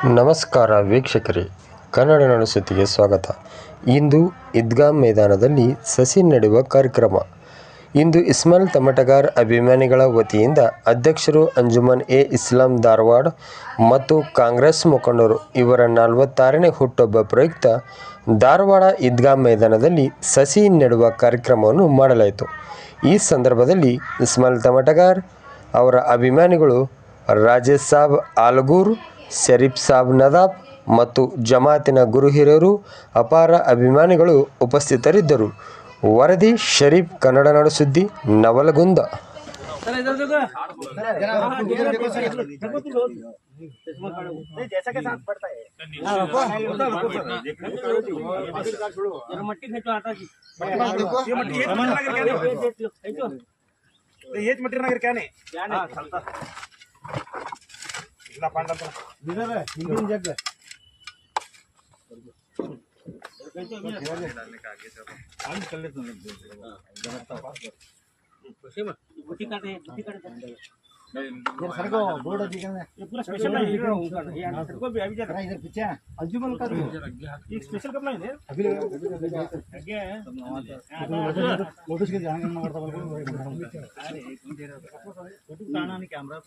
ನಮಸ್ಕಾರ ವೀಕ್ಷಕರೇ, ಕನ್ನಡ ನಾಡು ಸುದ್ದಿಗೆ ಸ್ವಾಗತ. ಇಂದು ಈದ್ಗಾ ಮೈದಾನದಲ್ಲಿ ಸಸಿ ನೆಡುವ ಕಾರ್ಯಕ್ರಮ. ಇಂದು ಇಸ್ಮಾಯಿಲ್ ತಮಟಗಾರ್ ಅಭಿಮಾನಿಗಳ ವತಿಯಿಂದ ಅಧ್ಯಕ್ಷರು ಅಂಜುಮನ್ ಎ ಇಸ್ಲಾಂ ಧಾರವಾಡ ಮತ್ತು ಕಾಂಗ್ರೆಸ್ ಮುಖಂಡರು ಇವರ 46ನೇ ಹುಟ್ಟುಹಬ್ಬ ಪ್ರಯುಕ್ತ ಧಾರವಾಡ ಈದ್ಗಾ ಮೈದಾನದಲ್ಲಿ ಸಸಿ ನೆಡುವ ಕಾರ್ಯಕ್ರಮವನ್ನು ಮಾಡಲಾಯಿತು. ಈ ಸಂದರ್ಭದಲ್ಲಿ ಇಸ್ಮಾಯಿಲ್ ತಮಟಗಾರ್ ಅವರ ಅಭಿಮಾನಿಗಳು ರಾಜೇಶ್ ಸಾಬ್ ಆಲಗೂರ್, ಶರೀಫ್ ಸಾಬ್ ನದಾಬ್ ಮತ್ತು ಜಮಾತಿನ ಗುರು ಹಿರಿಯರು, ಅಪಾರ ಅಭಿಮಾನಿಗಳು ಉಪಸ್ಥಿತರಿದ್ದರು. ವರದಿ ಶರೀಫ್, ಕನ್ನಡ ನಾಡು ಸುದ್ದಿ, ನವಲಗುಂದ. कैमरा